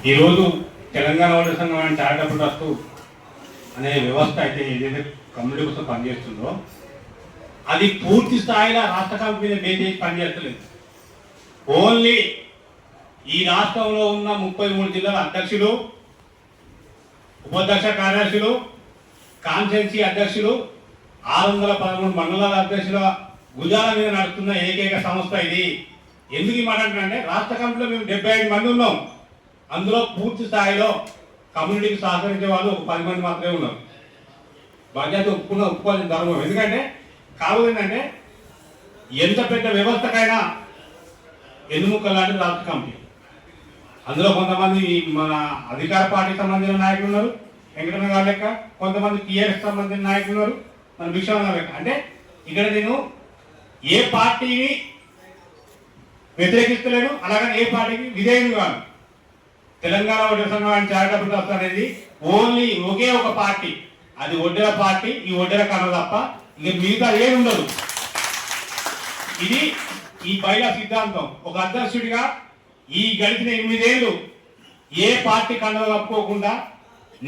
ఈరోజు తెలంగాణ ఓటర్ సంఘం and charitable trust అనే వ్యవస్థ అయితే ఏదైతే కమ్యూనిటీ కోసం పనిచేస్తుందో అది పూర్తి స్థాయిలో రాష్ట్ర కమిటీ మీద బేస్ చేసి పనిచేస్తలేదు. ఓన్లీ ఈ రాష్ట్రంలో ఉన్న 33 జిల్లాల అధ్యక్షులు, ఉపాధ్యక్ష కార్యదర్శులు, కాన్స్టిట్యున్సీ అధ్యక్షులు, 613 మండలాల అధ్యక్షుల భుజాల మీద నడుస్తున్న ఏకైక సంస్థ ఇది. ఎందుకు ఈ మాట అంటే రాష్ట్ర కమిటీలో మేము 75 మంది ఉన్నాం. అందులో పూర్తి స్థాయిలో కమ్యూనిటీకి సహకరించే వాళ్ళు 10 మంది మాత్రమే ఉన్నారు. బాధ్యత ఒప్పుకోవాల్సిన ధర్మం. ఎందుకంటే కావాలి ఏంటంటే ఎంత పెద్ద వ్యవస్థకైనా ఎన్నుముక్క లాంటి రాష్ట్ర కమిటీ. అందులో కొంతమంది మన అధికార పార్టీకి సంబంధించిన నాయకులు ఉన్నారు, వెంకటరమణ గారి లెక్క, కొంతమంది టీఆర్ఎస్ సంబంధించిన నాయకులు ఉన్నారు, మన విశ్వనాథ లెక్క. అంటే ఇక్కడ నేను ఏ పార్టీని వ్యతిరేకిస్తలేను, అలాగని ఏ పార్టీకి విధేయులు కాదు. తెలంగాణ ఓటర్ సంఘం అండ్ చారిటబుల్ ట్రస్ట్ అనేది ఓన్లీ ఒకే ఒక పార్టీ, అది ఒడ్డెర పార్టీ. ఈ ఒడ్డెర కన్నా తప్ప ఇక మిగతా ఏమి ఉండదు. ఇది ఈ బైలా సిద్ధాంతం. ఒక అధ్యక్షుడిగా ఈ గడిచిన 8 ఏళ్ళు ఏ పార్టీ కండవ కప్పుకోకుండా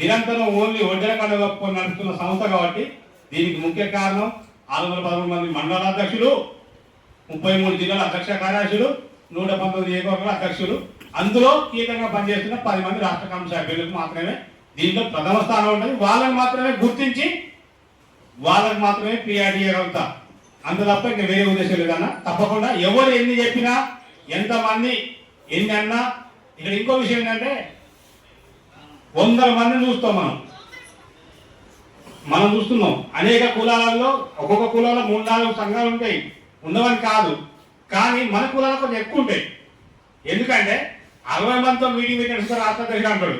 నిరంతరం ఓన్లీ ఒడ్డెర కండవ కప్పుకొని నడుస్తున్న సంస్థ కాబట్టి దీనికి ముఖ్య కారణం 613 మంది మండల అధ్యక్షులు, 33 జిల్లాల అధ్యక్ష కార్యదర్శులు, 119 నియోజకవర్గాల అధ్యక్షులు, అందులో కీలకంగా పనిచేస్తున్న 10 మంది రాష్ట్ర కమిటీ సభ్యులకు మాత్రమే దీంట్లో ప్రథమ స్థానం ఉంటుంది. వాళ్ళని మాత్రమే గుర్తించి వాళ్ళకి మాత్రమే ప్రియారిటీ ఇవ్వగలుగుతా. అంత తప్ప ఇంకా వేరే ఉద్దేశం లేదన్నా. తప్పకుండా ఎవరు ఎన్ని చెప్పినా, ఎంతమంది ఎన్ని అన్నా, ఇక్కడ ఇంకో విషయం ఏంటంటే 100 మందిని చూస్తాం మనం చూస్తున్నాం. అనేక కులాలలో ఒక్కొక్క కులంలో 3-4 సంఘాలు ఉంటాయి, ఉండవని కాదు. కానీ మన కులాల్లో కొంచెం ఎక్కువ ఉంటాయి. ఎందుకంటే 60 మందితో మీటింగ్ పెట్టినట్టు రాష్ట్ర అధ్యక్షుడు అంటాడు,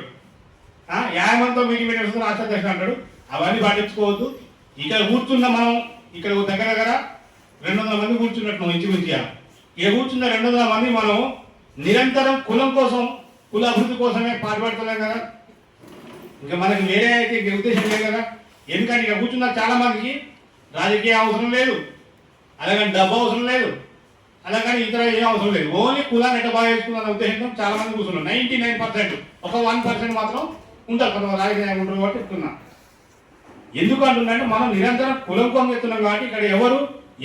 50 మందితో మీటింగ్ పెట్టినట్టు రాష్ట్ర అధ్యక్షుడు అంటాడు. అవన్నీ పట్టించుకోవద్దు. ఇక్కడ కూర్చున్న మనం ఇక్కడ దగ్గర 200 మంది కూర్చున్నట్టు ఇంచుమించుగా ఇక కూర్చున్న 200 మంది మనం నిరంతరం కులం కోసం, కుల అభివృద్ధి కోసమే పాటుపడతలేం కదా. ఇంకా మనకి వేరే అయితే ఉద్దేశం లేదు కదా. ఎందుకంటే ఇక కూర్చున్న చాలా మందికి రాజకీయ అవసరం లేదు, అలాగని డబ్బు అవసరం లేదు, అలాగని ఇతర ఏం అవసరం లేదు. ఓన్లీ కులాన్ని ఎట్లా బాగా వేసుకున్న ఉద్దేశంతో చాలా మంది కూర్చున్నారు. 99%. ఒక 1% మాత్రం ఉంటారు, కొంత రాజకీయ ఉంటారు కాబట్టి చెప్తున్నా. ఎందుకు అంటున్నాంటే మనం నిరంతరం కులం కొంగెత్తున్నాం కాబట్టి ఇక్కడ ఎవరు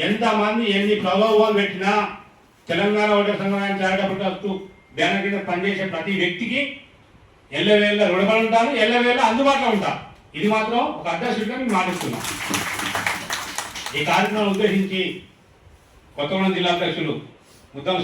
ఎంతమంది ఎన్ని ప్రభావాలు పెట్టినా తెలంగాణ ఓటర్ సంఘం అండ్ చారిటబుల్ ట్రస్ట్ బ్యానర్ కింద పనిచేసే ప్రతి వ్యక్తికి ఎల్లవేళ్ళ రుణపడి ఉంటారు, ఎల్లవేళ్ళ అందుబాటులో ఉంటారు. ఇది మాత్రం ఒక అధ్యక్షుడిగా నేను మాటిస్తున్నాం. ఈ కార్యక్రమం ఉద్దేశించి కొత్తగూడెం జిల్లా అధ్యక్షులు ముద్దం